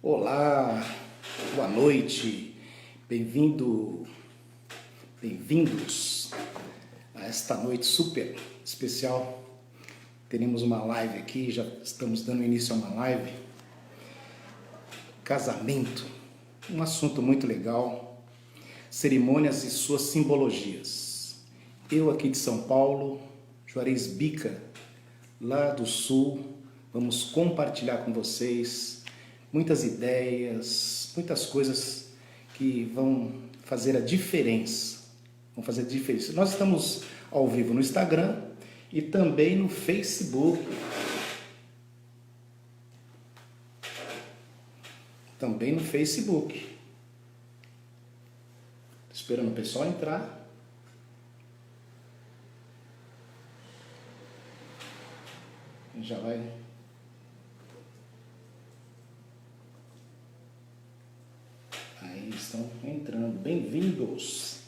Olá, boa noite, bem-vindos a esta noite super especial. Teremos uma live aqui, já estamos dando início a uma live. Casamento, um assunto muito legal, cerimônias e suas simbologias. Eu aqui de São Paulo, Juarez Bica, lá do Sul, vamos compartilhar com vocês muitas ideias, muitas coisas que vão fazer a diferença. Nós estamos ao vivo no Instagram e também no Facebook. Esperando o pessoal entrar. Já vai. Aí estão entrando. Bem-vindos.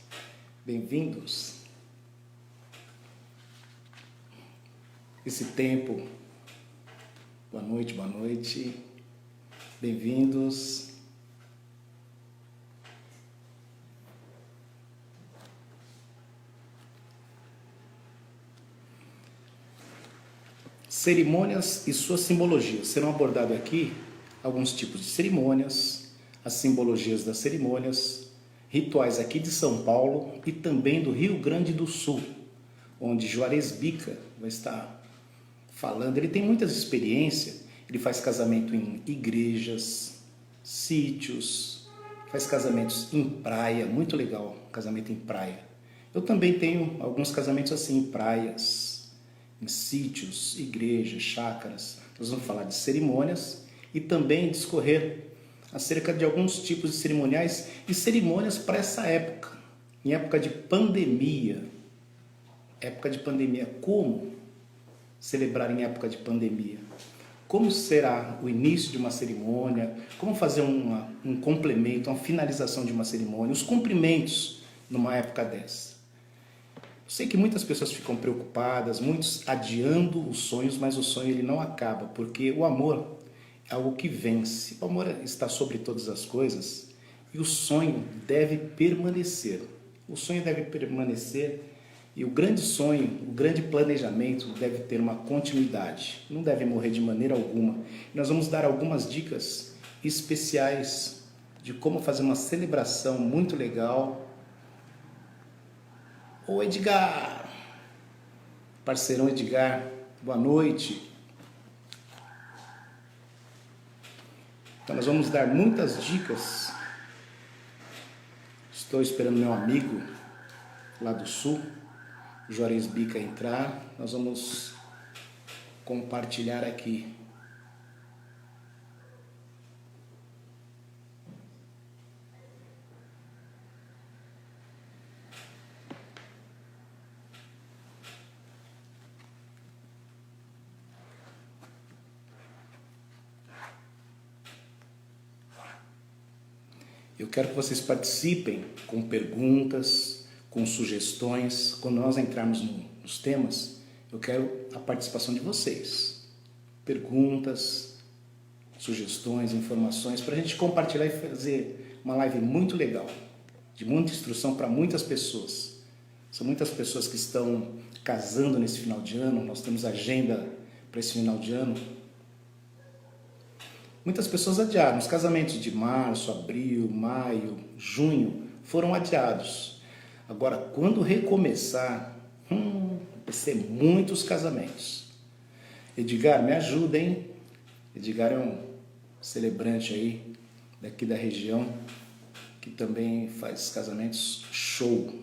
Esse tempo. Boa noite. Bem-vindos. Cerimônias e suas simbologias. Serão abordados aqui alguns tipos de cerimônias, as simbologias das cerimônias, rituais aqui de São Paulo e também do Rio Grande do Sul, onde Juarez Bica vai estar falando. Ele tem muitas experiências, ele faz casamento em igrejas, sítios, faz casamentos em praia, muito legal, casamento em praia. Eu também tenho alguns casamentos assim, em praias, em sítios, igrejas, chácaras. Nós vamos falar de cerimônias e também discorrer acerca de alguns tipos de cerimoniais e cerimônias para essa época, em época de pandemia. Como celebrar em época de pandemia? Como será o início de uma cerimônia? Como fazer um complemento, uma finalização de uma cerimônia? Os cumprimentos numa época dessa. Eu sei que muitas pessoas ficam preocupadas, muitos adiando os sonhos, mas o sonho ele não acaba, porque o amor é algo que vence. O amor está sobre todas as coisas e o sonho deve permanecer. E o grande sonho, o grande planejamento deve ter uma continuidade. Não deve morrer de maneira alguma. Nós vamos dar algumas dicas especiais de como fazer uma celebração muito legal. Ô Edgar, parceirão Edgar, boa noite. Então nós vamos dar muitas dicas. Estou esperando meu amigo lá do Sul, Juarez Bica, entrar. Nós vamos compartilhar aqui. Eu quero que vocês participem com perguntas, com sugestões. Quando nós entrarmos nos temas, eu quero a participação de vocês. Perguntas, sugestões, informações, para a gente compartilhar e fazer uma live muito legal, de muita instrução para muitas pessoas. São muitas pessoas que estão casando nesse final de ano, nós temos agenda para esse final de ano. Muitas pessoas adiaram. Os casamentos de março, abril, maio, junho foram adiados. Agora, quando recomeçar, vai ser muitos casamentos. Edgar, me ajuda, hein? Edgar é um celebrante aí, daqui da região, que também faz casamentos show.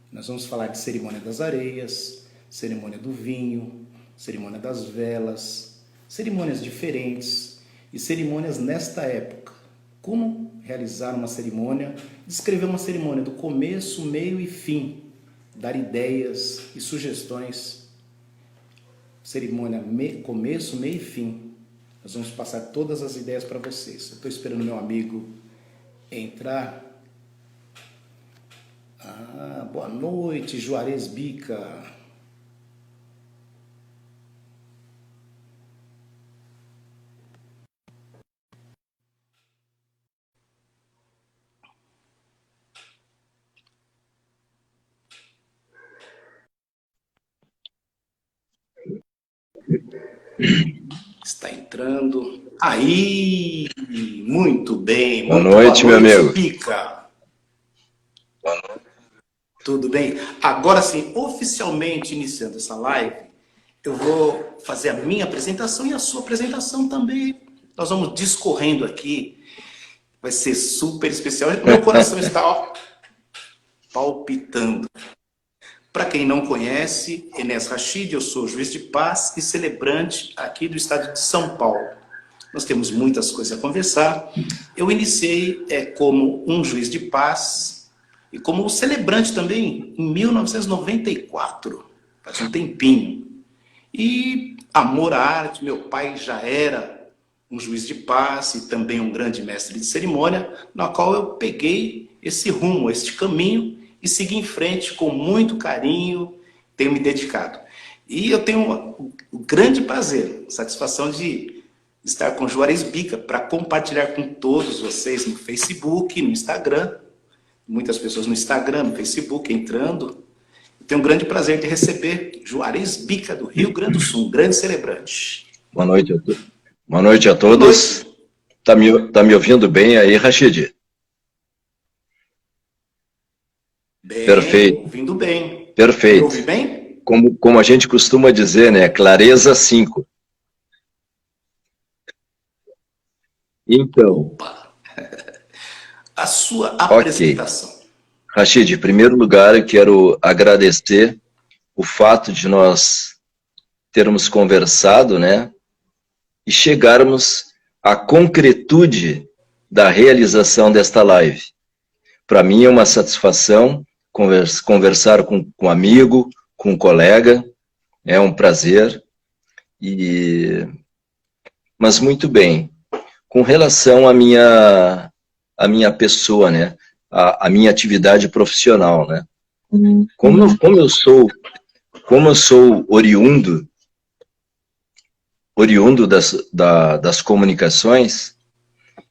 Nós vamos falar de cerimônia das areias, cerimônia do vinho, cerimônia das velas, cerimônias diferentes. E cerimônias nesta época. Como realizar uma cerimônia? Descrever uma cerimônia do começo, meio e fim. Dar ideias e sugestões. Cerimônia começo, meio e fim. Nós vamos passar todas as ideias para vocês. Eu estou esperando meu amigo entrar. Boa noite, Juarez Bica. Está entrando. Aí, muito bem. Boa Muito noite, boa meu noite, amigo. Pica. Tudo bem? Agora sim, oficialmente iniciando essa live, eu vou fazer a minha apresentação e a sua apresentação também. Nós vamos discorrendo aqui. Vai ser super especial. Meu coração está, ó, palpitando. Para quem não conhece, Enes Rachid, eu sou juiz de paz e celebrante aqui do estado de São Paulo. Nós temos muitas coisas a conversar. Eu iniciei como um juiz de paz e como celebrante também em 1994, faz um tempinho. E amor à arte, meu pai já era um juiz de paz e também um grande mestre de cerimônia, na qual eu peguei esse rumo, este caminho e segui em frente com muito carinho, tenho me dedicado. E eu tenho um grande prazer, satisfação de estar com Juarez Bica para compartilhar com todos vocês no Facebook, no Instagram, muitas pessoas no Instagram, no Facebook entrando. Eu tenho um grande prazer de receber Juarez Bica do Rio Grande do Sul, um grande celebrante. Boa noite a todos. Boa noite a Boa todos. noite. Tá me ouvindo bem aí, Rachid? Bem, Perfeito, ouvindo bem. Me ouve perfeito. bem? Como a gente costuma dizer, né? Clareza 5. Então, Opa! A sua ok. apresentação. Rachid, em primeiro lugar, eu quero agradecer o fato de nós termos conversado, né? E chegarmos à concretude da realização desta live. Para mim é uma satisfação conversar com um amigo, com um colega, é um prazer. Mas muito bem, com relação à minha pessoa, né? A minha atividade profissional, né? Como eu sou oriundo das comunicações,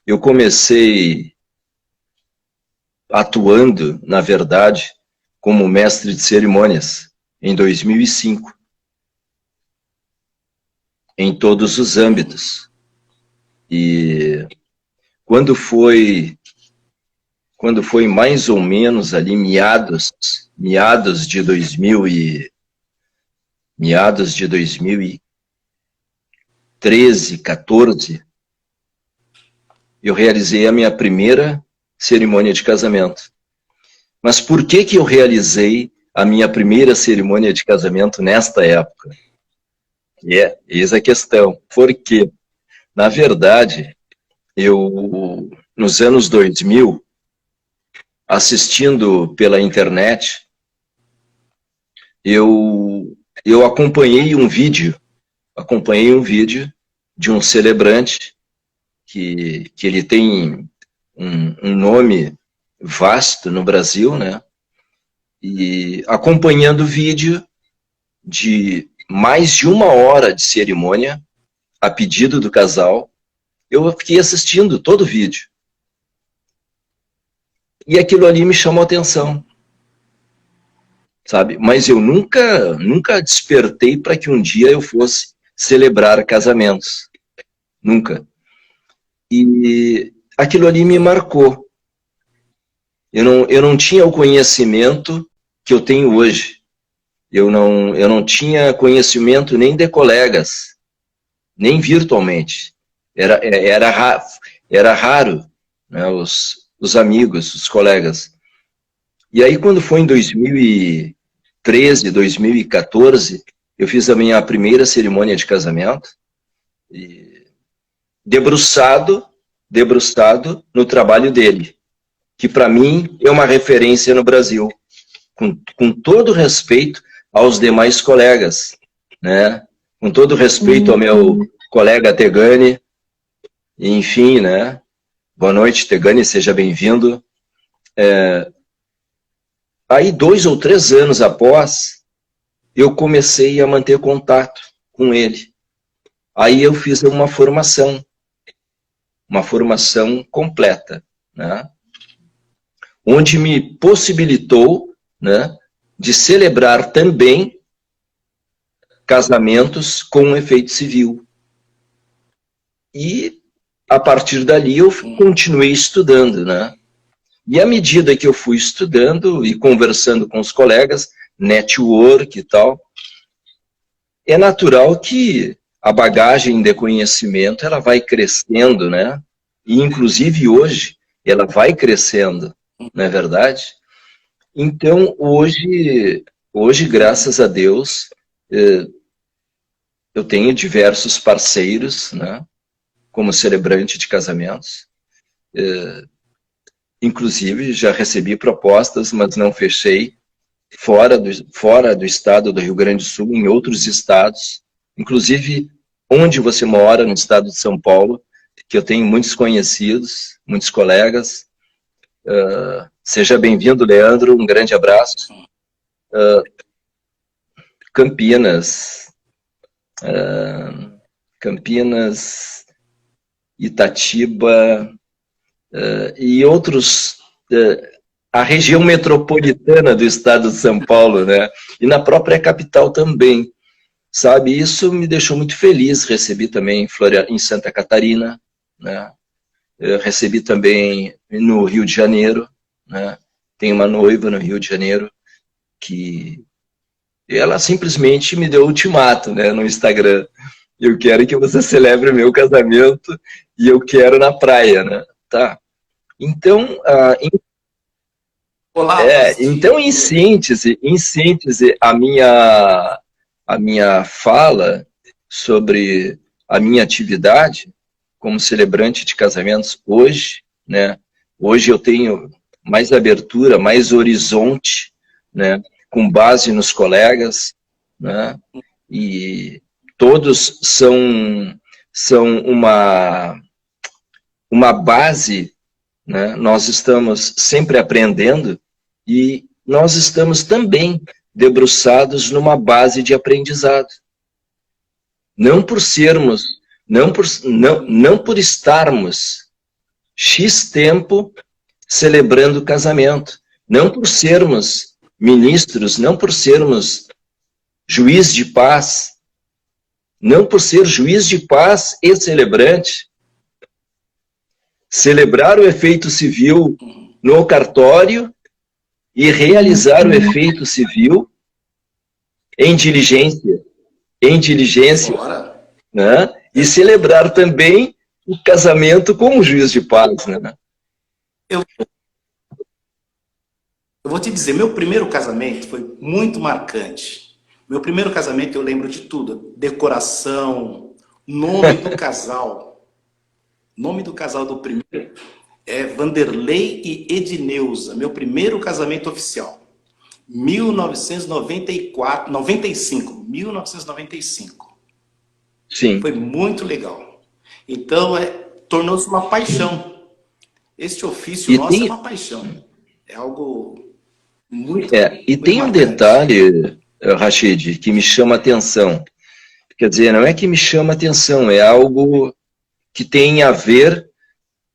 eu comecei atuando, na verdade, como mestre de cerimônias em 2005, em todos os âmbitos. E quando foi mais ou menos ali meados de 2013, 14, eu realizei a minha primeira cerimônia de casamento. Mas por que eu realizei a minha primeira cerimônia de casamento nesta época? Eis a questão. Por quê? Na verdade, eu, nos anos 2000, assistindo pela internet, eu acompanhei um vídeo de um celebrante que ele tem um nome vasto no Brasil, né? E acompanhando o vídeo de mais de 1 hora de cerimônia, a pedido do casal, eu fiquei assistindo todo o vídeo. E aquilo ali me chamou a atenção, sabe? Mas eu nunca despertei para que um dia eu fosse celebrar casamentos. Nunca. E aquilo ali me marcou. Eu não tinha o conhecimento que eu tenho hoje. Eu não tinha conhecimento nem de colegas, nem virtualmente. Era raro, né, os amigos, os colegas. E aí, quando foi em 2013, 2014, eu fiz a minha primeira cerimônia de casamento, e debruçado no trabalho dele, que para mim é uma referência no Brasil, com todo respeito aos demais colegas, né? Com todo respeito ao meu colega Tegani, enfim, né? Boa noite, Tegani, seja bem-vindo. Aí, 2 ou 3 anos após, eu comecei a manter contato com ele. Aí eu fiz uma formação completa, né? Onde me possibilitou, né, de celebrar também casamentos com efeito civil. E, a partir dali, eu continuei estudando, né? E à medida que eu fui estudando e conversando com os colegas, network e tal, é natural que a bagagem de conhecimento ela vai crescendo, né? E, inclusive, hoje, ela vai crescendo, não é verdade? Então, hoje graças a Deus, eu tenho diversos parceiros, né? Como celebrante de casamentos. Inclusive, já recebi propostas, mas não fechei, fora do estado do Rio Grande do Sul, em outros estados, inclusive onde você mora, no estado de São Paulo, que eu tenho muitos conhecidos, muitos colegas. Seja bem-vindo, Leandro, um grande abraço. Campinas, Itatiba, e outros, a região metropolitana do estado de São Paulo, né? E na própria capital também, sabe? Isso me deixou muito feliz. Recebi também em Santa Catarina, né? Eu recebi também no Rio de Janeiro, né? Tem uma noiva no Rio de Janeiro que ela simplesmente me deu ultimato, né, no Instagram. Eu quero que você celebre o meu casamento e eu quero na praia, né? Tá. Então, então em síntese, a minha fala sobre a minha atividade como celebrante de casamentos hoje, né? Hoje eu tenho mais abertura, mais horizonte, né? Com base nos colegas, né? E todos são uma base, né? Nós estamos sempre aprendendo e nós estamos também debruçados numa base de aprendizado. Não por estarmos X tempo celebrando o casamento, não por sermos ministros, não por sermos juiz de paz, não por ser juiz de paz e celebrante, celebrar o efeito civil no cartório e realizar o efeito civil em diligência, né? E celebrar também o casamento com o juiz de paz, né? Eu vou te dizer, meu primeiro casamento foi muito marcante. Meu primeiro casamento eu lembro de tudo, decoração, nome do casal. Nome do casal do primeiro é Vanderlei e Edneuza, meu primeiro casamento oficial. 1995. Sim. Foi muito legal. Então, tornou-se uma paixão. Este ofício nosso é uma paixão. É algo muito E muito tem um marcante. detalhe, Rashid, que me chama a atenção. Quer dizer, não é que me chama a atenção, é algo que tem a ver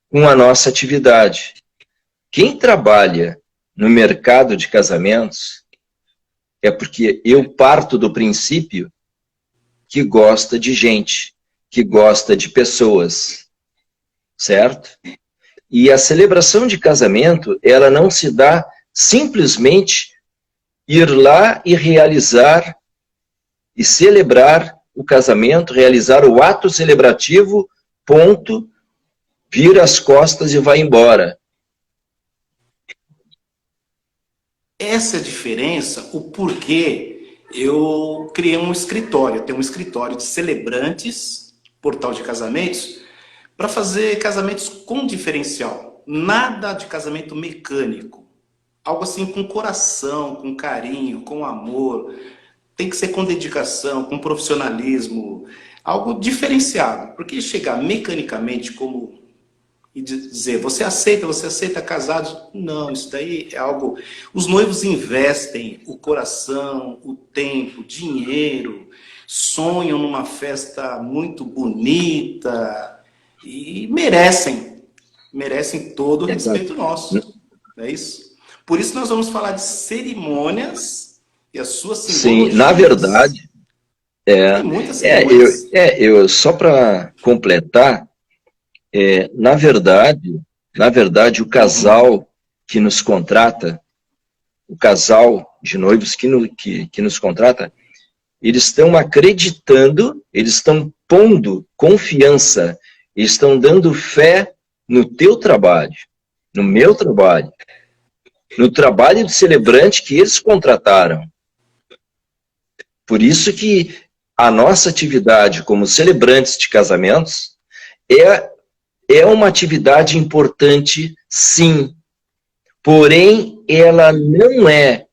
com a nossa atividade. Quem trabalha no mercado de casamentos é porque eu parto do princípio que gosta de gente, que gosta de pessoas, certo? E a celebração de casamento, ela não se dá simplesmente ir lá e realizar e celebrar o casamento, realizar o ato celebrativo, ponto, vira as costas e vai embora. Essa é a diferença, o porquê eu criei um escritório. Eu tenho um escritório de celebrantes, portal de casamentos, para fazer casamentos com diferencial. Nada de casamento mecânico. Algo assim com coração, com carinho, com amor. Tem que ser com dedicação, com profissionalismo. Algo diferenciado. Porque chegar mecanicamente como... e dizer, você aceita casados? Não, isso daí é algo... Os noivos investem o coração, o tempo, dinheiro, sonham numa festa muito bonita e merecem todo o respeito nosso. Não é isso? Por isso nós vamos falar de cerimônias e as suas simbologias. Sim, na verdade, É, Tem muitas cerimônias. eu só para completar, na verdade, o Uhum, casal que nos contrata, o casal de noivos que nos contrata, eles estão acreditando, eles estão pondo confiança, eles estão dando fé no teu trabalho, no meu trabalho, no trabalho do celebrante que eles contrataram. Por isso que a nossa atividade como celebrantes de casamentos é, é uma atividade importante, sim, porém ela não é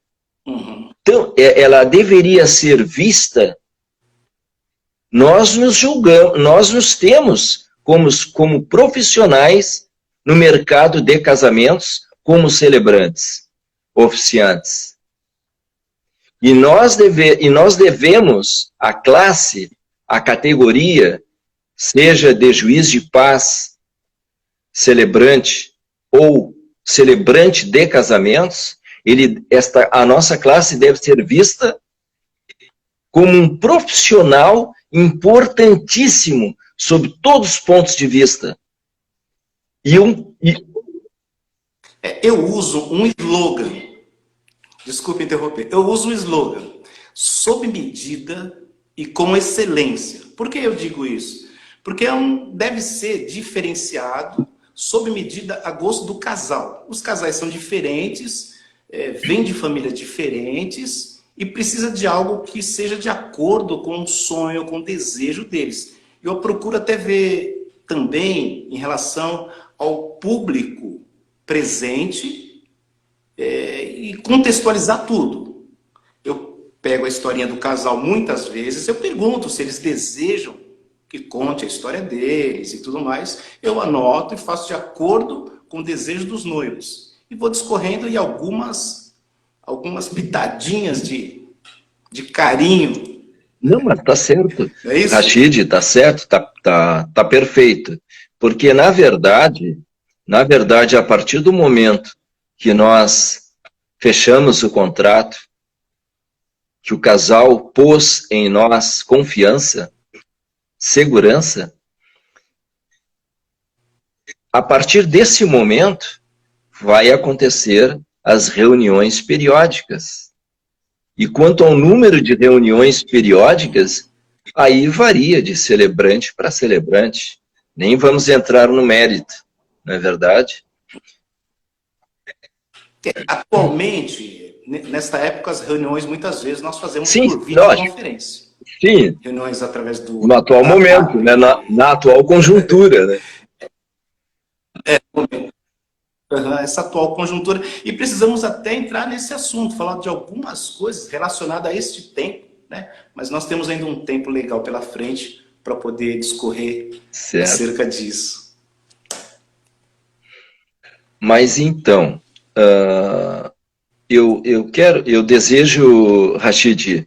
uhum. tão, ela deveria ser vista. Nós nos julgamos, nós nos temos como profissionais no mercado de casamentos, como celebrantes, oficiantes. E nós devemos a classe, a categoria, seja de juiz de paz, celebrante ou celebrante de casamentos, a nossa classe deve ser vista como um profissional importantíssimo sob todos os pontos de vista. E Eu uso um slogan, desculpe interromper, eu uso um slogan, sob medida e com excelência. Por que eu digo isso? Porque deve ser diferenciado sob medida a gosto do casal. Os casais são diferentes, vêm de famílias diferentes e precisa de algo que seja de acordo com o sonho, com o desejo deles. Eu procuro até ver também em relação ao público presente e contextualizar tudo. Eu pego a historinha do casal muitas vezes, eu pergunto se eles desejam que conte a história deles e tudo mais, eu anoto e faço de acordo com o desejo dos noivos. E vou discorrendo em algumas pitadinhas de carinho. não, mas tá certo, É isso? Rashid, tá certo, tá perfeito. Porque, na verdade, a partir do momento que nós fechamos o contrato, que o casal pôs em nós confiança, segurança, a partir desse momento vai acontecer as reuniões periódicas. E quanto ao número de reuniões periódicas, aí varia de celebrante para celebrante. Nem vamos entrar no mérito, não é verdade? Atualmente, nesta época, as reuniões, muitas vezes, nós fazemos Sim, por lógico. videoconferência. Sim, Reuniões através do no atual momento, WhatsApp. né? Na atual conjuntura, né? Essa atual conjuntura. E precisamos até entrar nesse assunto, falar de algumas coisas relacionadas a este tempo, né? Mas nós temos ainda um tempo legal pela frente para poder discorrer Certo. acerca disso. Mas então, eu desejo, Rashid,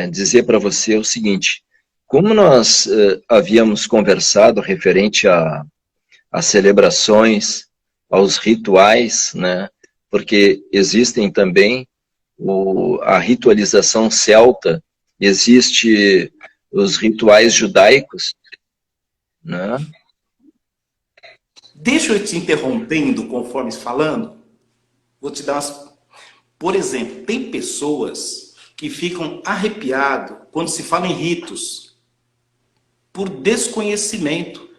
dizer para você o seguinte: como nós havíamos conversado referente às celebrações, aos rituais, né? Porque existem também a ritualização celta, existe os rituais judaicos, né? Deixa eu te interrompendo conforme falando. Vou te dar umas... Por exemplo, tem pessoas que ficam arrepiadas quando se fala em ritos, por desconhecimento.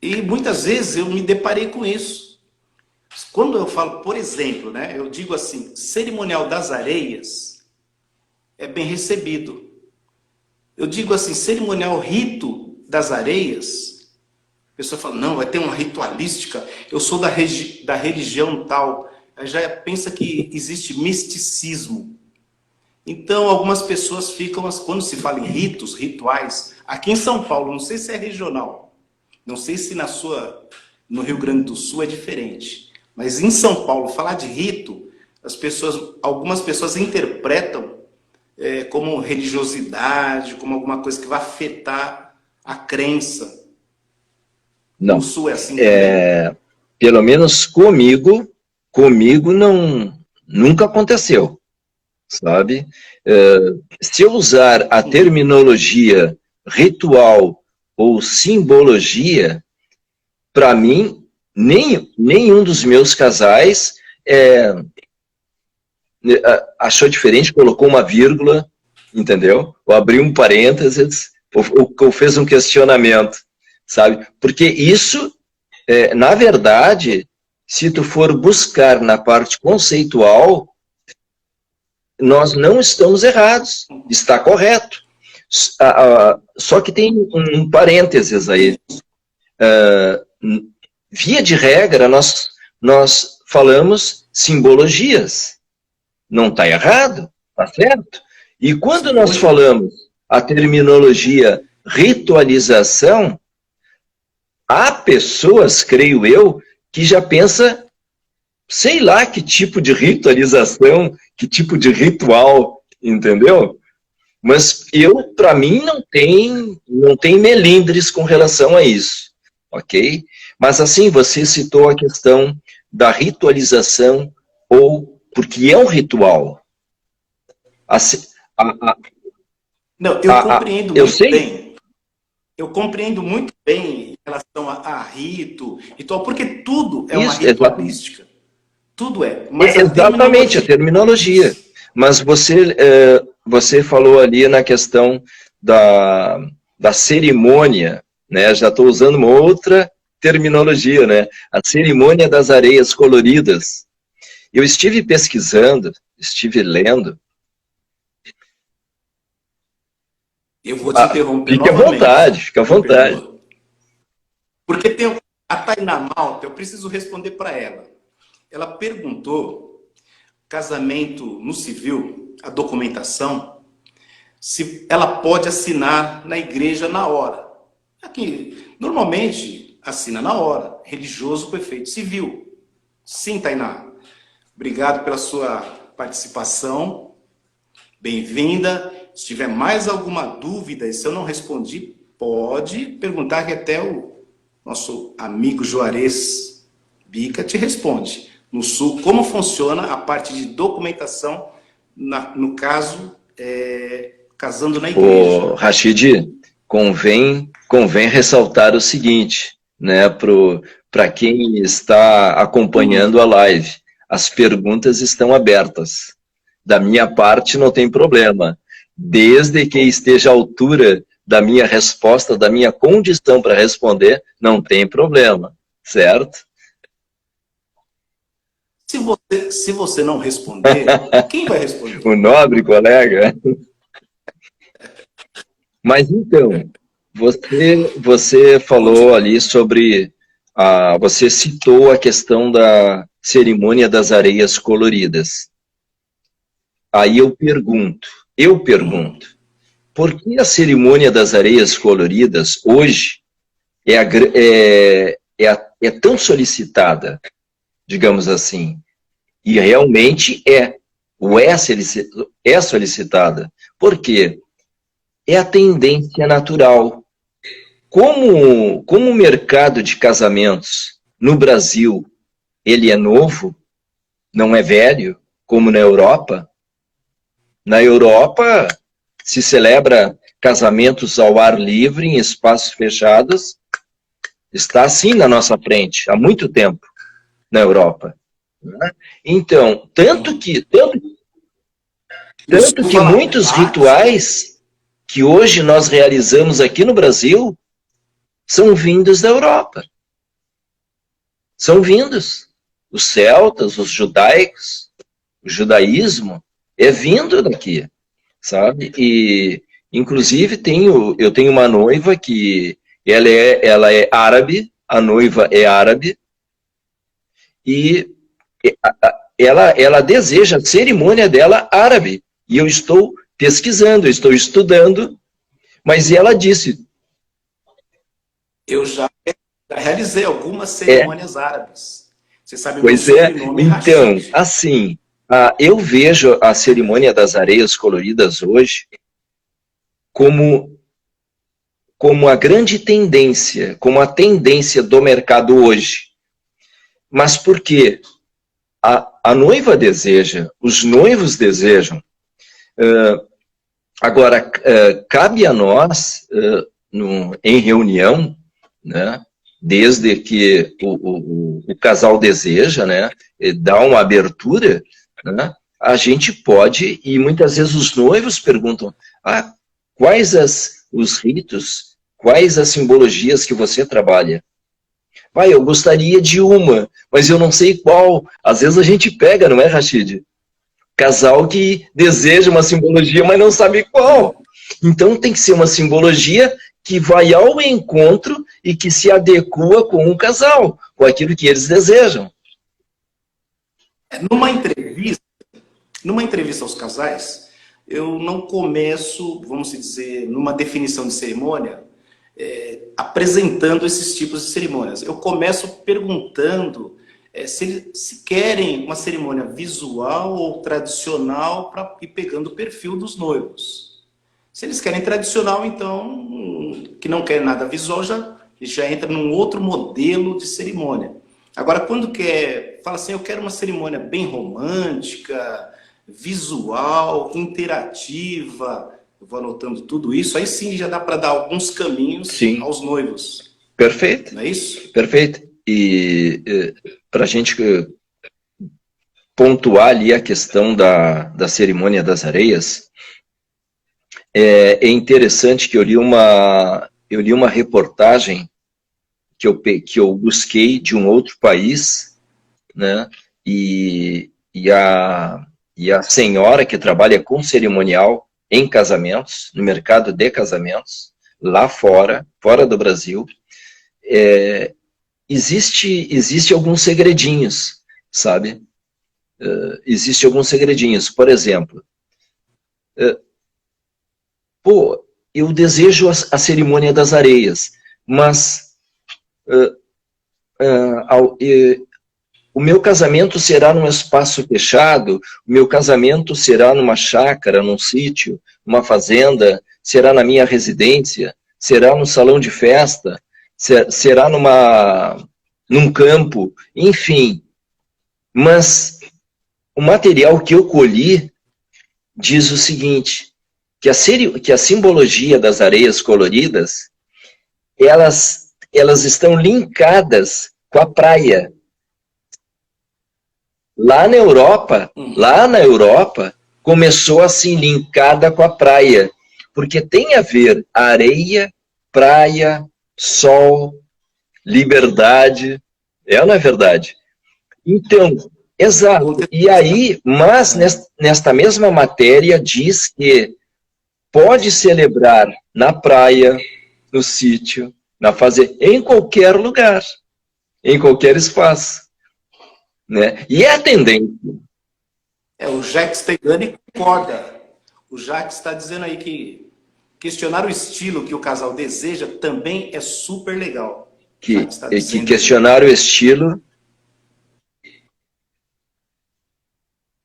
E muitas vezes eu me deparei com isso. Quando eu falo, por exemplo, né, eu digo assim, cerimonial das areias é bem recebido. Eu digo assim, cerimonial rito das areias, a pessoa fala, não, vai ter uma ritualística, eu sou da religião tal. Aí já pensa que existe misticismo. Então, algumas pessoas ficam, quando se fala em ritos, rituais, aqui em São Paulo, não sei se é regional, não sei se no Rio Grande do Sul é diferente, mas em São Paulo, falar de rito, algumas pessoas interpretam como religiosidade, como alguma coisa que vai afetar a crença. Não. No Sul é assim também? Pelo menos comigo não, nunca aconteceu. sabe? Se eu usar a terminologia ritual ou simbologia, para mim, nenhum dos meus casais achou diferente, colocou uma vírgula, entendeu? Ou abriu um parênteses, ou fez um questionamento, sabe? Porque isso, na verdade, se tu for buscar na parte conceitual, nós não estamos errados, está correto. Só que tem um parênteses aí. Via de regra, nós falamos simbologias. Não está errado, está certo? E quando nós falamos a terminologia ritualização, há pessoas, creio eu, que já pensa, sei lá que tipo de ritualização, que tipo de ritual, entendeu? Mas para mim, não tem melindres com relação a isso, ok? Mas assim, você citou a questão da ritualização, porque é um ritual. Não, eu compreendo muito bem. Eu compreendo muito bem em relação a rito e tal, porque tudo é uma ritualística. Tudo é. Mas exatamente, a terminologia. Mas você falou ali na questão da cerimônia, né? Já estou usando uma outra terminologia, né? A cerimônia das areias coloridas. Eu estive pesquisando, estive lendo. Eu vou te interromper fique novamente. À vontade, fique à vontade. Porque tem a Tainá Malta, eu preciso responder para ela. Ela perguntou, casamento no civil, a documentação, se ela pode assinar na igreja na hora. Aqui, normalmente, assina na hora, religioso com efeito civil. Sim, Tainá. Obrigado pela sua participação. Bem-vinda. Se tiver mais alguma dúvida, e se eu não respondi, pode perguntar que até o nosso amigo Juarez Bica te responde. No Sul, como funciona a parte de documentação, no caso, casando na igreja. Ô, Rashid, convém ressaltar o seguinte, né, para quem está acompanhando a live, as perguntas estão abertas. Da minha parte, não tem problema. Desde que esteja à altura da minha resposta, da minha condição para responder, não tem problema, certo? Se você não responder, quem vai responder? O nobre colega. Mas então, você falou ali sobre... você citou a questão da cerimônia das areias coloridas. Aí eu pergunto, por que a cerimônia das areias coloridas hoje é tão solicitada, digamos assim? E realmente é solicitada. Por quê? É a tendência natural. Como o mercado de casamentos no Brasil, ele é novo, não é velho, como na Europa. Na Europa, se celebra casamentos ao ar livre, em espaços fechados, está assim na nossa frente, há muito tempo, na Europa. Então, tanto que muitos rituais que hoje nós realizamos aqui no Brasil são vindos da Europa. São vindos. Os celtas, os judaicos, o judaísmo é vindo daqui, sabe? E, inclusive, eu tenho uma noiva que ela é árabe, a noiva é árabe, e ela deseja a cerimônia dela árabe. E eu estou pesquisando, estou estudando, mas ela disse... Eu já realizei algumas cerimônias árabes. Você sabe o meu sobrenome, então, Rashid. Assim, eu vejo a cerimônia das areias coloridas hoje como a grande tendência, como a tendência do mercado hoje. Mas por quê? A noiva deseja, os noivos desejam, Agora, cabe a nós, em reunião, né, desde que o casal deseja, né, dar uma abertura, né, a gente pode, e muitas vezes os noivos perguntam, quais os ritos, quais as simbologias que você trabalha? Eu gostaria de uma, mas eu não sei qual. Às vezes a gente pega, não é, Rachid? Casal que deseja uma simbologia, mas não sabe qual. Então tem que ser uma simbologia que vai ao encontro e que se adequa com o casal, com aquilo que eles desejam. Numa entrevista aos casais, eu não começo, vamos dizer, numa definição de cerimônia, apresentando esses tipos de cerimônias. Eu começo perguntando se querem uma cerimônia visual ou tradicional para ir pegando o perfil dos noivos. Se eles querem tradicional, então, que não querem nada visual, já entra num outro modelo de cerimônia. Agora, quando fala assim, eu quero uma cerimônia bem romântica, visual, interativa, eu vou anotando tudo isso, aí sim já dá para dar alguns caminhos aos noivos. Perfeito. Não é isso? Perfeito. E para a gente pontuar ali a questão da cerimônia das areias, é interessante que eu li uma reportagem que eu busquei de um outro país, né? E a senhora que trabalha com cerimonial em casamentos, no mercado de casamentos, lá fora do Brasil, existe alguns segredinhos, sabe? Existe alguns segredinhos. Por exemplo, eu desejo a cerimônia das areias, mas o meu casamento será num espaço fechado, o meu casamento será numa chácara, num sítio, numa fazenda, será na minha residência, será no salão de festa, será num campo, enfim. Mas o material que eu colhi diz o seguinte, que a simbologia das areias coloridas, elas estão linkadas com a praia. Lá na Europa, começou assim, linkada com a praia, porque tem a ver areia, praia, sol, liberdade, não é verdade? Então, exato, e aí, mas nesta mesma matéria diz que pode celebrar na praia, no sítio, na fazenda, em qualquer lugar, em qualquer espaço. Né? E é a tendência. O Jacques Tegani concorda. O Jacques está dizendo aí que questionar o estilo que o casal deseja também é super legal. Que questionar o estilo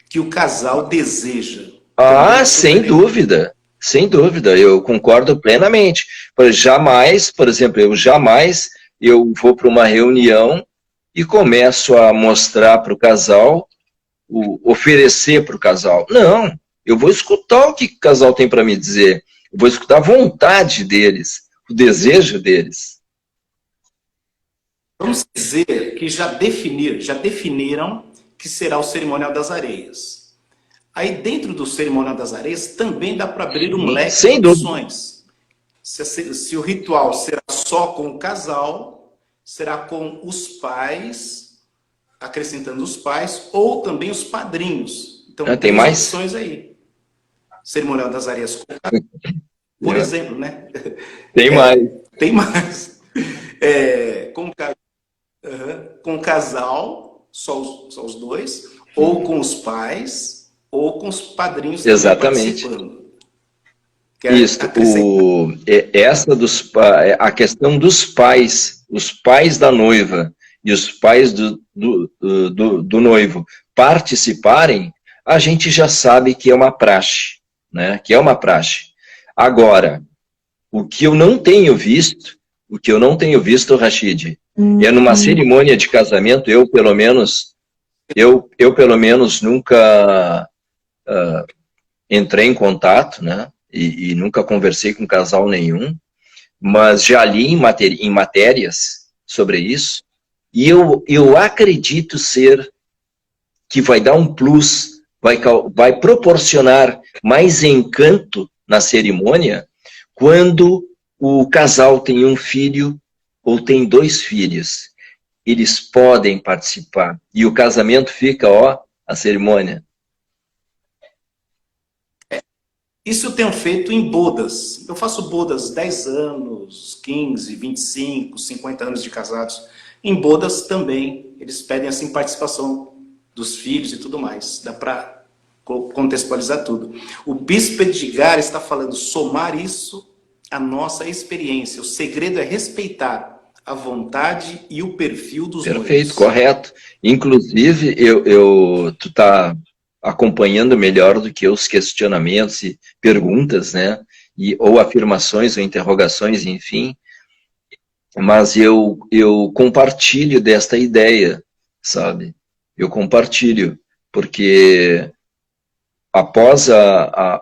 que o casal deseja. Sem dúvida. Sem dúvida, eu concordo plenamente. Por exemplo, eu vou para uma reunião e começo a mostrar para o casal, oferecer para o casal. Não, eu vou escutar o que o casal tem para me dizer. Eu vou escutar a vontade deles, o desejo deles. Vamos dizer que já definiram que será o cerimonial das areias. Aí dentro do cerimonial das areias também dá para abrir um leque de opções. Se o ritual será só com o casal, será com os pais, acrescentando os pais, ou também os padrinhos. Então tem mais opções aí. Cerimonial das areias com o casal, por exemplo, né? Tem mais. Tem mais. Com o casal, só os dois, ou com os pais, ou com os padrinhos. Exatamente. Isso. A questão dos pais, os pais da noiva e os pais do noivo participarem, a gente já sabe que é uma praxe, né? Que é uma praxe. Agora, o que eu não tenho visto, Rachid, é numa cerimônia de casamento, eu pelo menos nunca entrei em contato, né? E nunca conversei com casal nenhum, mas já li em matérias sobre isso, e eu acredito ser que vai dar um plus, vai proporcionar mais encanto na cerimônia quando o casal tem um filho ou tem 2 filhos. Eles podem participar. E o casamento fica, ó, a cerimônia. Isso eu tenho feito em bodas. Eu faço bodas 10 anos, 15, 25, 50 anos de casados. Em bodas também, eles pedem assim participação dos filhos e tudo mais. Dá para contextualizar tudo. O bispo Edgar está falando somar isso à nossa experiência. O segredo é respeitar a vontade e o perfil dos noivos. Perfeito, correto. Inclusive, tu tá acompanhando melhor do que os questionamentos e perguntas, né? Ou afirmações ou interrogações, enfim. Mas eu compartilho desta ideia, sabe? Eu compartilho, porque após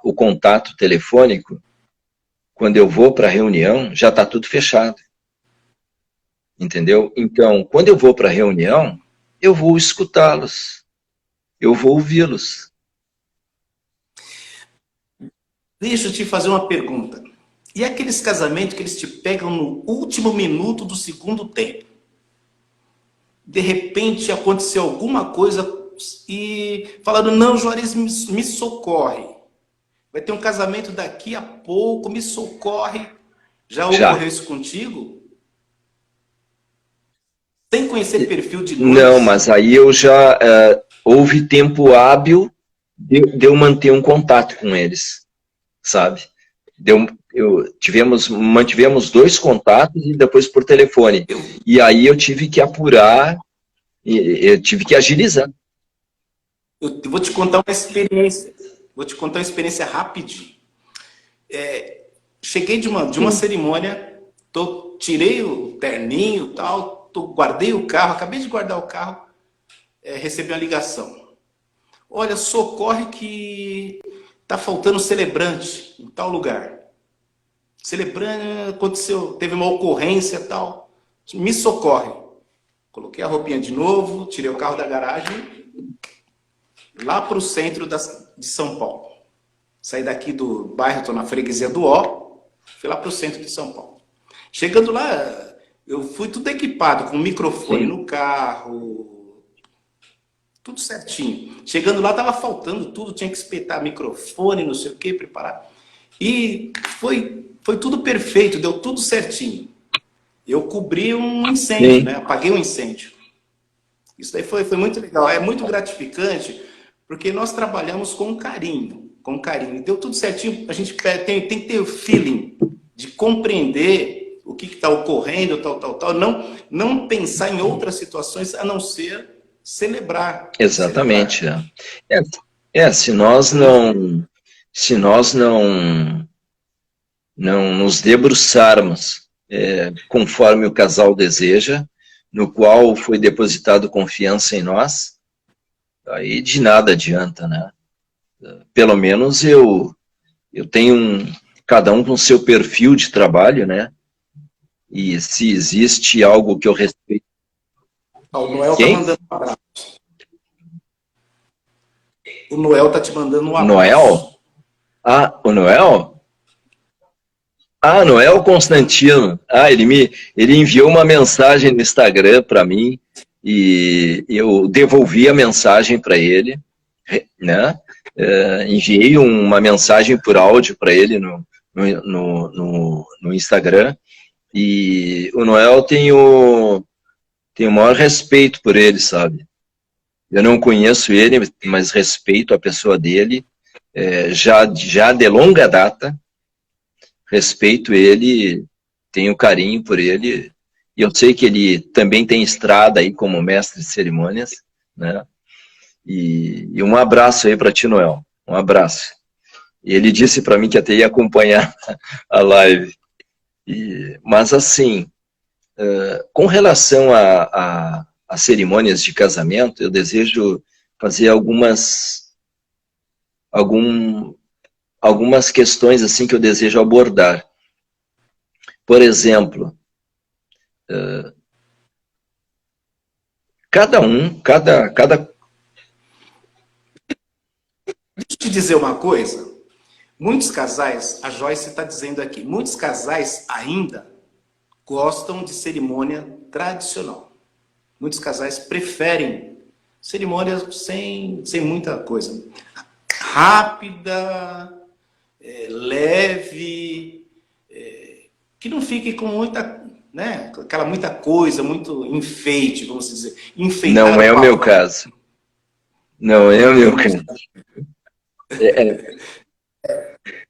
o contato telefônico, quando eu vou para a reunião, já está tudo fechado. Entendeu? Então, quando eu vou para a reunião, eu vou escutá-los. Eu vou ouvi-los. Deixa eu te fazer uma pergunta. E aqueles casamentos que eles te pegam no último minuto do segundo tempo? De repente aconteceu alguma coisa e falaram, não, Juarez, me socorre. Vai ter um casamento daqui a pouco, me socorre. Já ocorreu isso contigo? Sem conhecer perfil de noivos? Não, mas aí eu já... houve tempo hábil de eu manter um contato com eles, sabe? Mantivemos 2 contatos e depois por telefone. E aí eu tive que apurar, eu tive que agilizar. Eu vou te contar uma experiência. Vou te contar uma experiência rapidinho. Cheguei de uma cerimônia, tirei o terninho e tal, guardei o carro, acabei de guardar o carro, recebi uma ligação. Olha, socorre que tá faltando celebrante em tal lugar. Celebrante, aconteceu, teve uma ocorrência e tal. Me socorre. Coloquei a roupinha de novo, tirei o carro da garagem, lá para o centro de São Paulo. Saí daqui do bairro, estou na freguesia do Ó, fui lá para o centro de São Paulo. Chegando lá, eu fui tudo equipado, com microfone no carro, tudo certinho. Chegando lá, estava faltando tudo, tinha que espetar microfone, não sei o que, preparar. E foi tudo perfeito, deu tudo certinho. Eu cobri um incêndio, né? Apaguei um incêndio. Isso daí foi muito legal, é muito gratificante, porque nós trabalhamos com carinho, e deu tudo certinho. A gente tem que ter o feeling de compreender o que está ocorrendo, tal. Não pensar em outras situações a não ser celebrar. Exatamente. Se nós não nos debruçarmos conforme o casal deseja, no qual foi depositado confiança em nós, aí de nada adianta, né? Pelo menos eu tenho cada um com seu perfil de trabalho, né? E se existe algo que eu respeito... O Noel tá mandando um abraço. O Noel tá te mandando um abraço. Noel? Ah, o Noel? Ah, Noel Constantino. Ah, ele enviou uma mensagem no Instagram para mim e eu devolvi a mensagem para ele, né? Enviei uma mensagem por áudio para ele no Instagram, e o Noel tem o maior respeito por ele, sabe? Eu não conheço ele, mas respeito a pessoa dele, já de longa data. Respeito ele, tenho carinho por ele, e eu sei que ele também tem estrada aí como mestre de cerimônias, né? E um abraço aí para ti, Noel, um abraço. E ele disse para mim que até ia acompanhar a live. Mas assim, com relação a cerimônias de casamento, eu desejo fazer algumas questões assim que eu desejo abordar. Por exemplo, cada Deixa eu te dizer uma coisa. Muitos casais, a Joyce está dizendo aqui, muitos casais ainda gostam de cerimônia tradicional. Muitos casais preferem cerimônias sem muita coisa. Rápida, leve, que não fique com muita, né, aquela muita coisa, muito enfeite, vamos dizer. Enfeitar não é o meu palavra. caso. Não é o meu caso.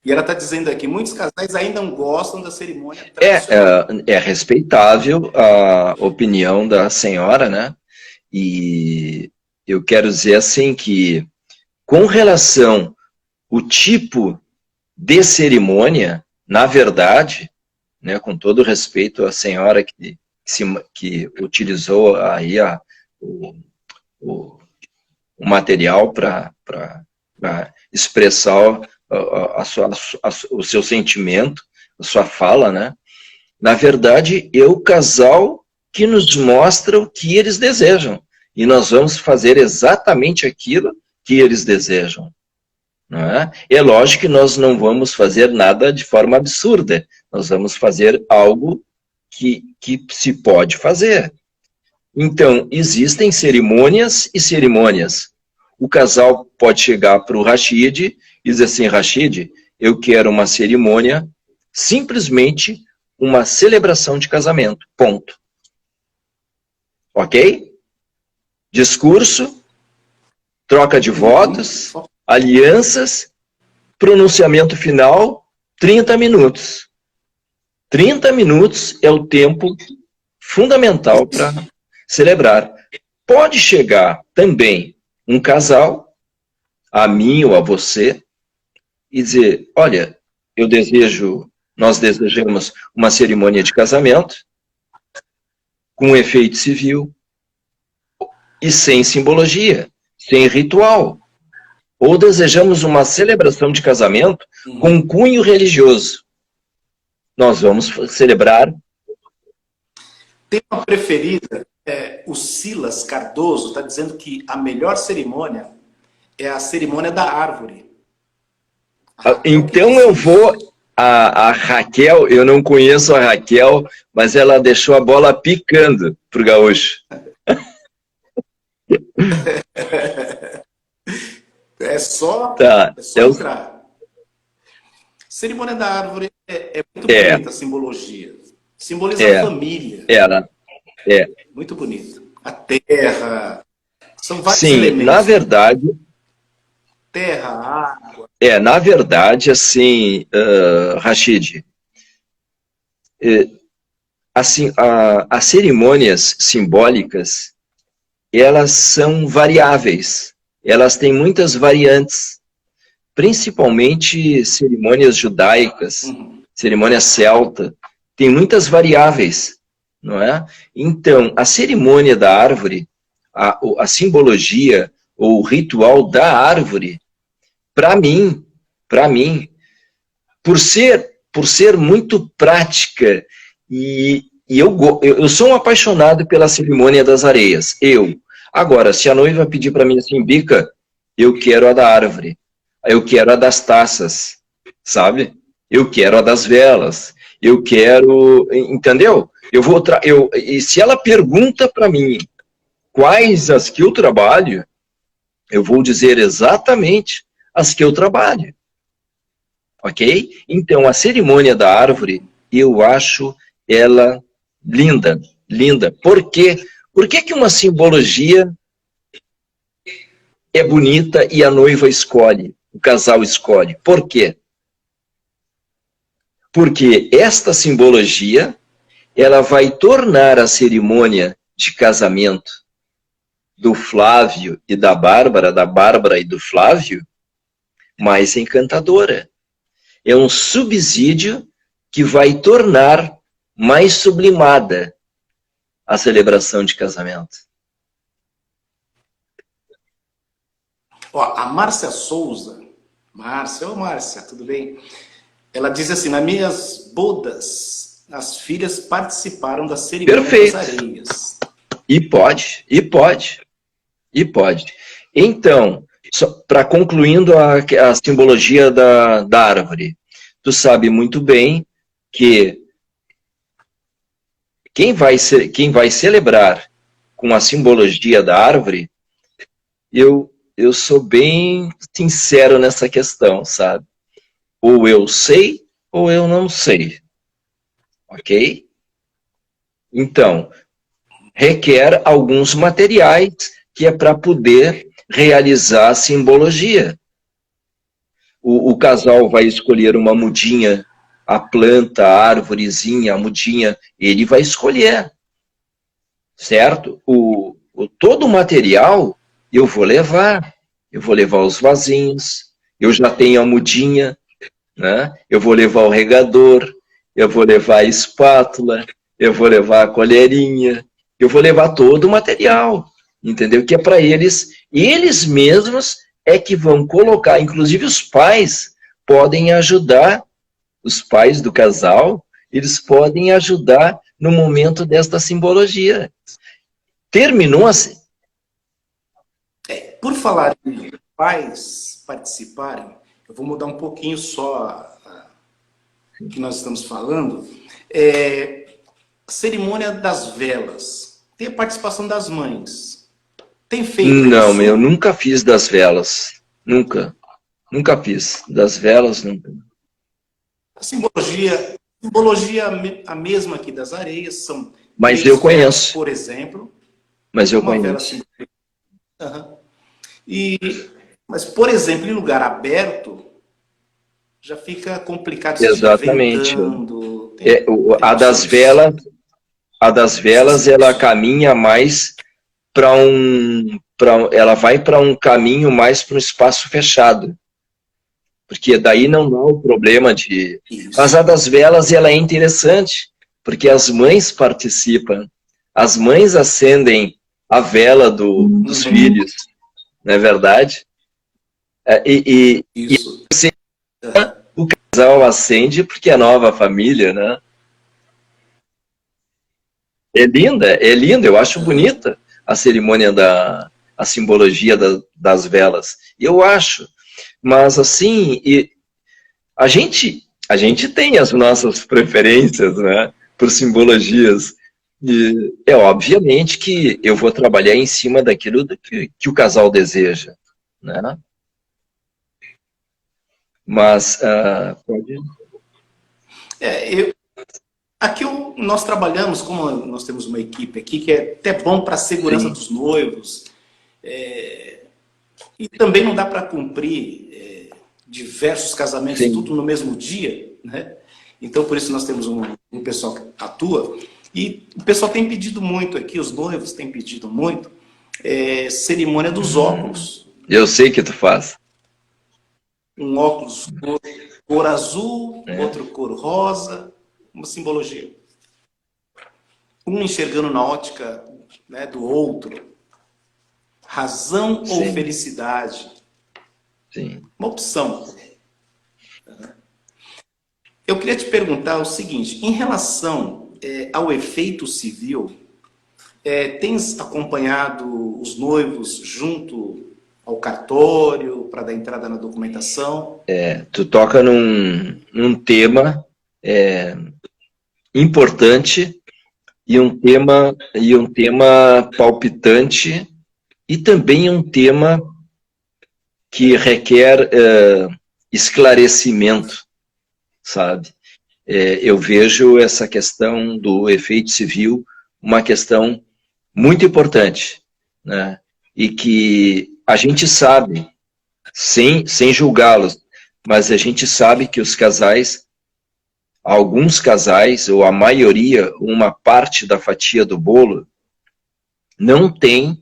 E ela está dizendo aqui, muitos casais ainda não gostam da cerimônia tradicional. É respeitável a opinião da senhora, né? E eu quero dizer assim que, com relação ao tipo de cerimônia, na verdade, né, com todo respeito à senhora que utilizou aí o material para expressar o seu sentimento, a sua fala, né? Na verdade, é o casal que nos mostra o que eles desejam. E nós vamos fazer exatamente aquilo que eles desejam. Não é? É lógico que nós não vamos fazer nada de forma absurda. Nós vamos fazer algo que se pode fazer. Então, existem cerimônias e cerimônias. O casal pode chegar para o Rashid e dizer assim, Rashid, eu quero uma cerimônia, simplesmente uma celebração de casamento, ponto. Ok? Discurso, troca de votos, alianças, pronunciamento final, 30 minutos. 30 minutos é o tempo fundamental para celebrar. Pode chegar também um casal, a mim ou a você, e dizer, olha, nós desejamos uma cerimônia de casamento com efeito civil e sem simbologia, sem ritual. Ou desejamos uma celebração de casamento com cunho religioso. Nós vamos celebrar. Tem uma preferida, o Silas Cardoso está dizendo que a melhor cerimônia é a cerimônia da árvore. Então eu vou... A Raquel, eu não conheço a Raquel, mas ela deixou a bola picando pro gaúcho. É só entrar. Cerimônia da árvore é muito bonita a simbologia. Simboliza a família. Muito bonito. A terra. São vários elementos. Na verdade... Terra, água. Na verdade, assim, Rashid, assim, as cerimônias simbólicas, elas são variáveis, elas têm muitas variantes, principalmente cerimônias judaicas, cerimônia celta, tem muitas variáveis, não é? Então, a cerimônia da árvore, a simbologia, ou o ritual da árvore, para mim, por ser muito prática, e eu sou um apaixonado pela cerimônia das areias, Agora, se a noiva pedir para mim assim, Bica, eu quero a da árvore, eu quero a das taças, sabe? Eu quero a das velas, eu quero, entendeu? E se ela pergunta para mim quais as que eu trabalho, eu vou dizer exatamente as que eu trabalho. Ok? Então, a cerimônia da árvore, eu acho ela linda, linda. Por quê? Por que uma simbologia é bonita e a noiva escolhe, o casal escolhe? Por quê? Porque esta simbologia, ela vai tornar a cerimônia de casamento do Flávio e da Bárbara e do Flávio, mais encantadora. É um subsídio que vai tornar mais sublimada a celebração de casamento. Ó, a Márcia Souza Márcia, ô Márcia, tudo bem? Ela diz assim, nas minhas bodas, as filhas participaram da cerimônia das Perfeito. areias. E pode, e pode, e pode. Então, para concluindo a simbologia da árvore, tu sabe muito bem que quem vai celebrar com a simbologia da árvore, eu sou bem sincero nessa questão, sabe? Ou eu sei, ou eu não sei. Ok? Então, requer alguns materiais que é para poder realizar a simbologia. O casal vai escolher uma mudinha, a planta, a árvorezinha, a mudinha, ele vai escolher, certo? Todo o material eu vou levar os vasinhos, eu já tenho a mudinha, né? Eu vou levar o regador, eu vou levar a espátula, eu vou levar a colherinha, eu vou levar todo o material, entendeu? Que é para eles mesmos é que vão colocar, inclusive os pais podem ajudar, os pais do casal, eles podem ajudar no momento desta simbologia. Terminou assim. Por falar em pais participarem, eu vou mudar um pouquinho só o que nós estamos falando. A cerimônia das velas. Tem a participação das mães. Tem feito Não, isso? eu nunca fiz das velas. Nunca. Nunca fiz. Das velas, nunca. A simbologia a mesma aqui das areias, são Mas 3 eu velas, conheço. por exemplo. Mas eu Uma vela conheço. Uhum. Mas, por exemplo, em lugar aberto, já fica complicado se estiver Exatamente. ventando. A das velas, ela caminha mais para ela vai para um caminho mais para um espaço fechado. Porque daí não há o problema de... Isso. Mas a das velas, ela é interessante, porque as mães participam. As mães acendem a vela dos filhos, não é verdade? Isso. O casal acende porque é nova família, né? É linda, eu acho bonita a cerimônia a simbologia das velas. Eu acho, mas assim, a gente tem as nossas preferências, né, por simbologias. E é obviamente que eu vou trabalhar em cima daquilo que o casal deseja, né? Mas pode... Aqui nós trabalhamos, como nós temos uma equipe aqui, que é até bom para a segurança Sim. dos noivos, e também não dá para cumprir diversos casamentos, Sim. tudo no mesmo dia, né? Então, por isso nós temos um pessoal que atua, e o pessoal tem pedido muito aqui, os noivos têm pedido muito, cerimônia dos óculos. Eu sei que tu faz. Um óculos cor azul, outro cor rosa, uma simbologia. Um enxergando na ótica, né, do outro. Razão Sim. ou felicidade. Sim. Uma opção. Eu queria te perguntar o seguinte, em relação ao efeito civil, tens acompanhado os noivos junto ao cartório para dar entrada na documentação? Tu toca num tema importante e um tema palpitante e também um tema que requer esclarecimento, sabe? Eu vejo essa questão do efeito civil uma questão muito importante, né? E que a gente sabe, sem julgá-los, mas a gente sabe que os casais, alguns casais, ou a maioria, uma parte da fatia do bolo, não tem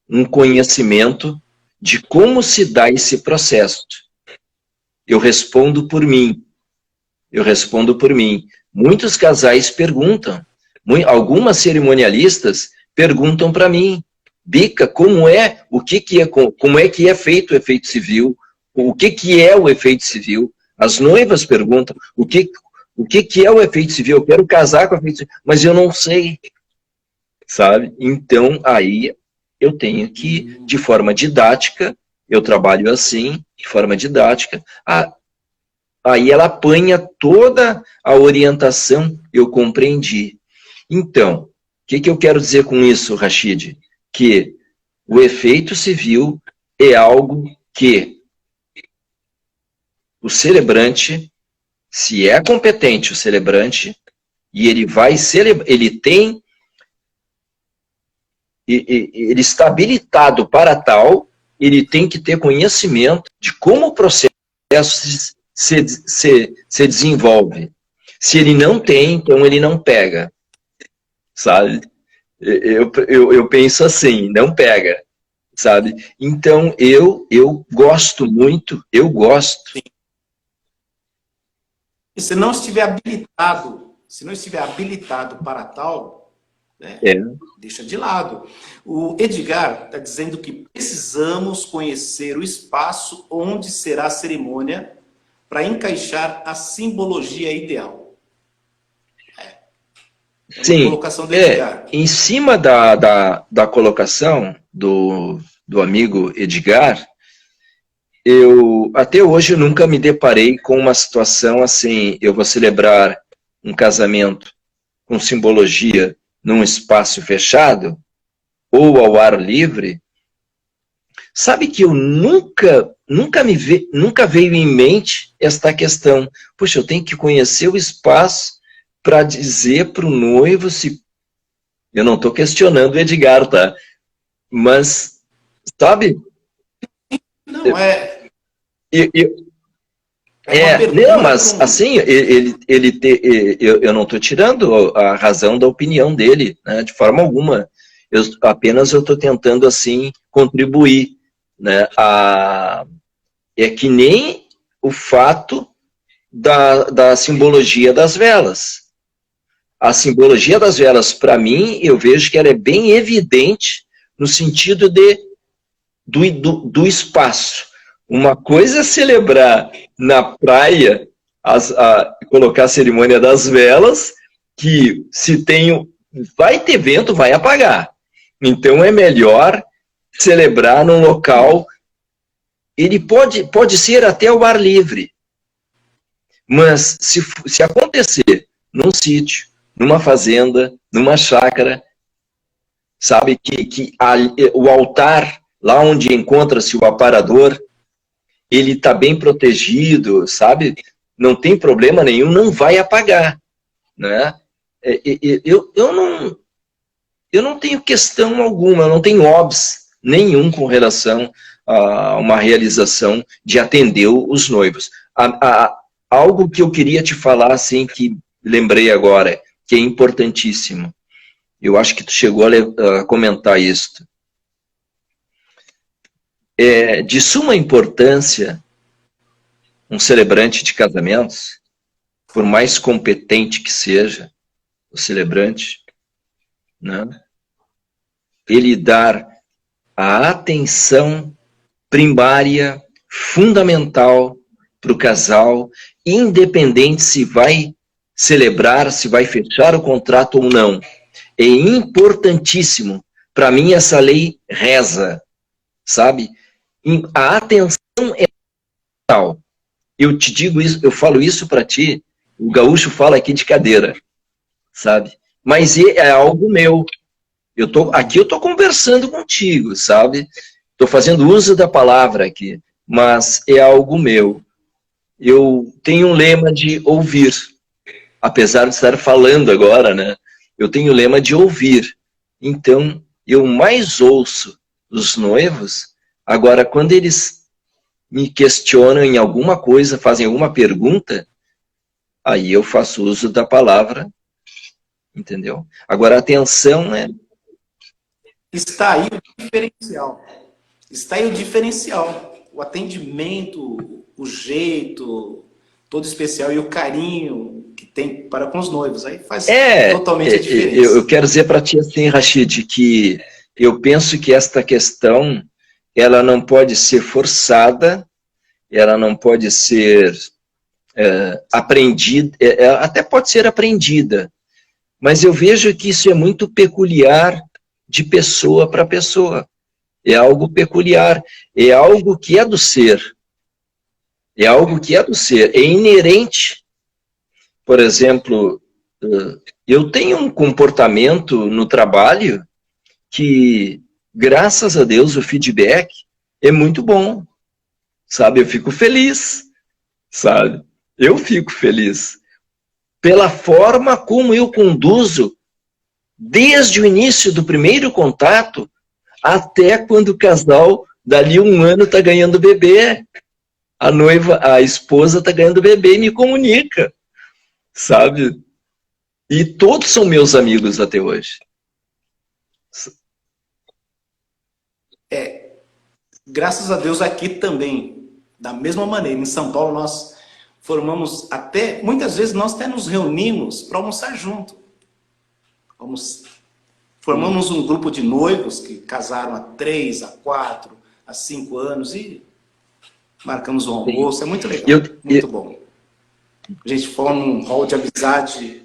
um conhecimento de como se dá esse processo. Eu respondo por mim. Muitos casais perguntam, algumas cerimonialistas perguntam para mim, Bica, como é que é feito o efeito civil? o que que é o efeito civil. As noivas perguntam o que que é o efeito civil. Eu quero casar com o efeito civil, mas eu não sei, sabe? Então, aí eu tenho que, de forma didática, eu trabalho assim, de forma didática, aí ela apanha toda a orientação, eu compreendi. Então, o que que eu quero dizer com isso, Rashid? Que o efeito civil é algo que o celebrante, se é competente o celebrante, e ele vai celebrar, ele está habilitado para tal, ele tem que ter conhecimento de como o processo se desenvolve. Se ele não tem, então ele não pega, sabe? Eu penso assim, não pega, sabe? Então, eu gosto muito, eu gosto. E se não estiver habilitado para tal, né, deixa de lado. O Edgar está dizendo que precisamos conhecer o espaço onde será a cerimônia para encaixar a simbologia ideal. Sim, colocação do Edgar. Em cima da colocação do amigo Edgar, até hoje eu nunca me deparei com uma situação assim, eu vou celebrar um casamento com simbologia num espaço fechado ou ao ar livre. Sabe que eu nunca veio em mente esta questão. Puxa, eu tenho que conhecer o espaço para dizer para o noivo se... Eu não estou questionando o Edgar, tá? Mas, sabe... Não, não, mas assim, eu não estou tirando a razão da opinião dele, né, de forma alguma. Apenas eu estou tentando, assim, contribuir. Né, é que nem o fato da simbologia das velas. A simbologia das velas, para mim, eu vejo que ela é bem evidente no sentido do espaço. Uma coisa é celebrar na praia, colocar a cerimônia das velas, que se vai ter vento, vai apagar. Então é melhor celebrar num local, ele pode ser até ao ar livre, mas se acontecer num sítio, numa fazenda, numa chácara, sabe, que o altar, lá onde encontra-se o aparador, ele está bem protegido, sabe? Não tem problema nenhum, não vai apagar, né? Eu não tenho questão alguma, eu não tenho obs nenhum com relação a uma realização de atender os noivos. Algo que eu queria te falar, assim, que lembrei agora, que é importantíssimo. Eu acho que tu chegou a comentar isso. É de suma importância um celebrante de casamentos, por mais competente que seja o celebrante, né, ele dar a atenção primária, fundamental para o casal, independente se vai celebrar, se vai fechar o contrato ou não. É importantíssimo. Para mim, essa lei reza, sabe? A atenção é tal. Eu te digo isso, eu falo isso para ti, o gaúcho fala aqui de cadeira, sabe? Mas é algo meu. Aqui eu tô conversando contigo, sabe? Estou fazendo uso da palavra aqui, mas é algo meu. Eu tenho um lema de ouvir, apesar de estar falando agora, né? Eu tenho o lema de ouvir. Então, eu mais ouço os noivos. Agora, quando eles me questionam em alguma coisa, fazem alguma pergunta, aí eu faço uso da palavra, entendeu? Agora, atenção, né? Está aí o diferencial. Está aí o diferencial. O atendimento, o jeito todo especial e o carinho que tem para com os noivos. Aí faz totalmente a diferença. Eu quero dizer para ti assim, Rashid, que eu penso que esta questão ela não pode ser forçada, ela não pode ser aprendida, até pode ser aprendida, mas eu vejo que isso é muito peculiar de pessoa para pessoa. É algo peculiar, é algo que é do ser. É algo que é do ser, é inerente. Por exemplo, eu tenho um comportamento no trabalho que, graças a Deus, o feedback é muito bom, sabe? Eu fico feliz, sabe? Eu fico feliz pela forma como eu conduzo desde o início do primeiro contato até quando o casal, dali um ano, está ganhando bebê. A noiva, a esposa está ganhando bebê e me comunica, sabe? E todos são meus amigos até hoje. Graças a Deus aqui também, da mesma maneira, em São Paulo nós formamos até, muitas vezes nós até nos reunimos para almoçar junto. Formamos um grupo de noivos que casaram há 3, há 4, há 5 anos e marcamos um almoço, é muito legal, muito bom. A gente forma um hall de amizade,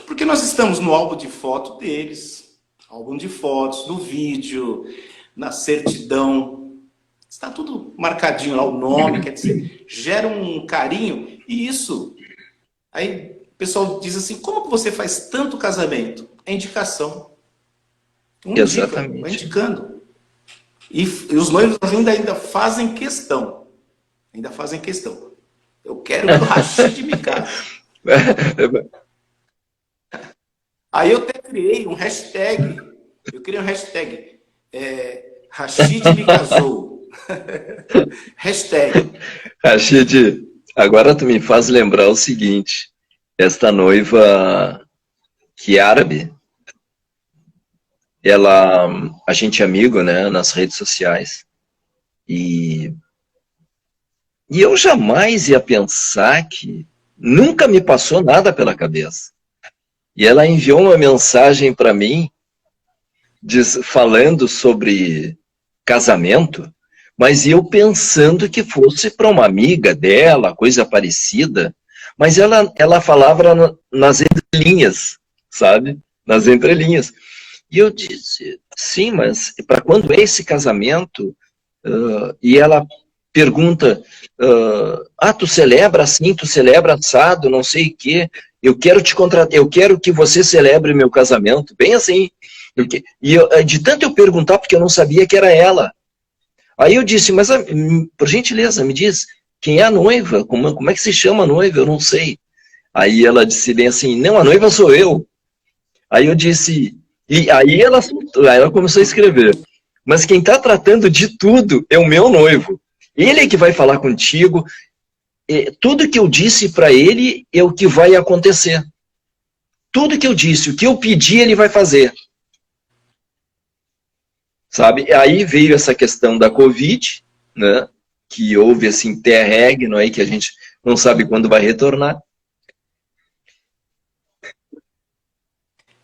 porque nós estamos no álbum de foto deles, álbum de fotos, no vídeo, na certidão, está tudo marcadinho lá, o nome, quer dizer, gera um carinho, e isso, aí o pessoal diz assim, como que você faz tanto casamento? É indicação. Exatamente. Vai indicando. E os noivos ainda fazem questão. Ainda fazem questão. Eu quero que o Rashid me case. Aí eu até criei um hashtag. Eu criei um hashtag. Rashid me casou. Hashtag. Rashid, agora tu me faz lembrar o seguinte. Esta noiva que é árabe, a gente é amigo, né, nas redes sociais, e eu jamais ia pensar que nunca me passou nada pela cabeça. E ela enviou uma mensagem para mim, falando sobre casamento, mas eu pensando que fosse para uma amiga dela, coisa parecida, mas ela falava nas entrelinhas, sabe? Nas entrelinhas. E eu disse, sim, mas para quando é esse casamento? E ela pergunta, tu celebra assim, tu celebra assado, não sei o quê, eu quero te contratar, eu quero que você celebre meu casamento, bem assim. De tanto eu perguntar, porque eu não sabia que era ela. Aí eu disse, mas por gentileza, me diz, quem é a noiva? Como é que se chama a noiva? Eu não sei. Aí ela disse bem assim, não, a noiva sou eu. Aí eu disse, e aí ela começou a escrever, mas quem está tratando de tudo é o meu noivo. Ele é que vai falar contigo. Tudo que eu disse para ele é o que vai acontecer. Tudo que eu disse, o que eu pedi, ele vai fazer. Sabe? Aí veio essa questão da Covid, né? Que houve esse interregno aí que a gente não sabe quando vai retornar.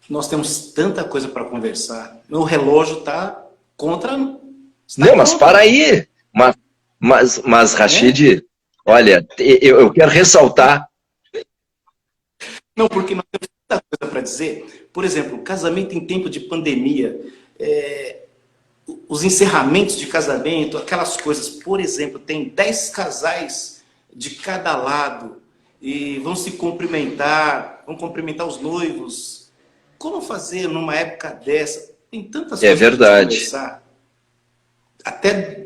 Nós temos tanta coisa para conversar. Meu relógio está contra... Não, mas para aí. Mas Rashid, olha, eu quero ressaltar. Não, porque nós temos tanta coisa para dizer. Por exemplo, casamento em tempo de pandemia, os encerramentos de casamento, aquelas coisas. Por exemplo, tem 10 casais de cada lado e vão se cumprimentar, vão cumprimentar os noivos. Como fazer numa época dessa? Tem tantas coisas verdade. para conversar. Até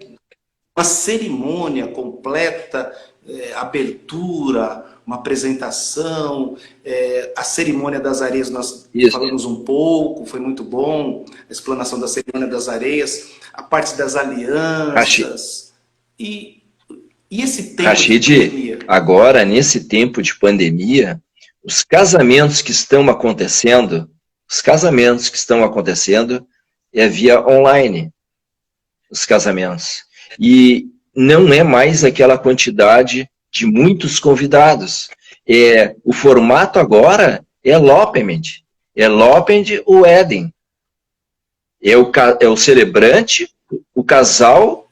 uma cerimônia completa, abertura, uma apresentação, a cerimônia das areias nós falamos um pouco, foi muito bom, a explanação da cerimônia das areias, a parte das alianças, e esse tempo Rashid, de pandemia. Agora, nesse tempo de pandemia, os casamentos que estão acontecendo é via online, os casamentos. E não é mais aquela quantidade de muitos convidados. O formato agora é elopement ou wedding. É o celebrante, o casal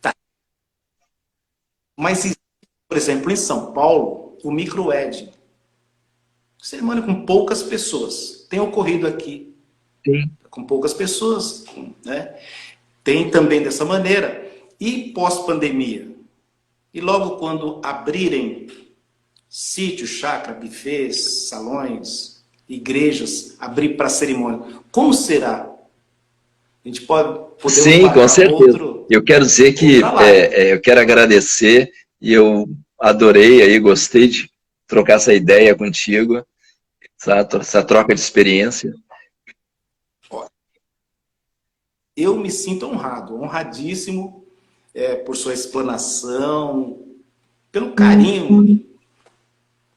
Mas, existe, por exemplo, em São Paulo, o micro-wedding. Cerimônia com poucas pessoas. Tem ocorrido aqui Sim. com poucas pessoas, né? Tem também dessa maneira. E pós-pandemia? E logo quando abrirem sítios, chácara, bufês, salões, igrejas, abrir para cerimônia, como será? A gente podemos Sim, com marcar certeza. Eu quero dizer que outra live. eu quero agradecer e eu adorei aí, gostei de trocar essa ideia contigo, essa troca de experiência. Eu me sinto honrado, honradíssimo por sua explanação, pelo carinho.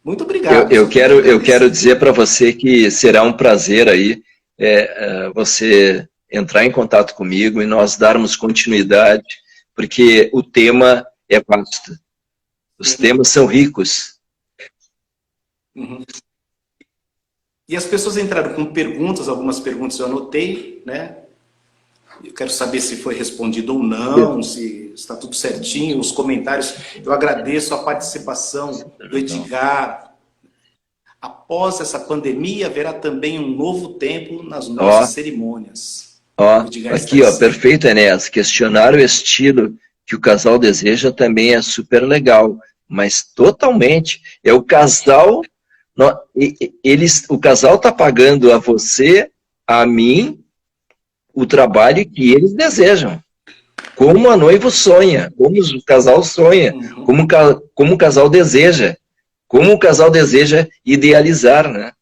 Muito obrigado. Eu quero dizer para você que será um prazer aí você entrar em contato comigo e nós darmos continuidade, porque o tema é vasto. Os temas são ricos. Uhum. E as pessoas entraram com perguntas, algumas perguntas eu anotei, né? Eu quero saber se foi respondido ou não, se está tudo certinho, os comentários. Eu agradeço a participação do Edgar. Após essa pandemia, haverá também um novo tempo nas nossas cerimônias. Aqui, perfeito, Enéas. Questionar o estilo que o casal deseja também é super legal, mas totalmente. É o casal, o casal está pagando a você, a mim, o trabalho que eles desejam. Como a noiva sonha, como o casal sonha, como o casal deseja. Como o casal deseja idealizar, né?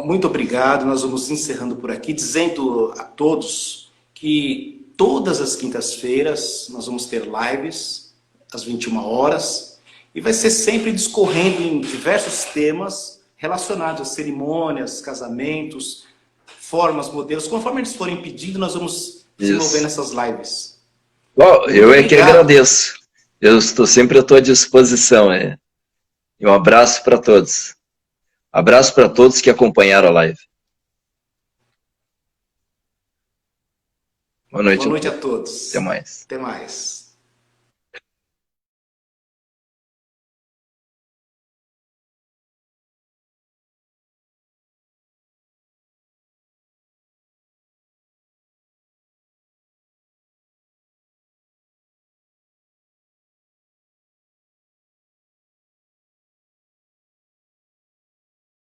Muito obrigado. Nós vamos encerrando por aqui, dizendo a todos que todas as quintas-feiras nós vamos ter lives às 21 horas e vai ser sempre discorrendo em diversos temas relacionados a cerimônias, casamentos, formas, modelos. Conforme eles forem pedindo, nós vamos desenvolvendo essas lives. Eu é que agradeço. Eu estou sempre à tua disposição. E um abraço para todos. Abraço para todos que acompanharam a live. Boa noite a todos. Até mais. Até mais.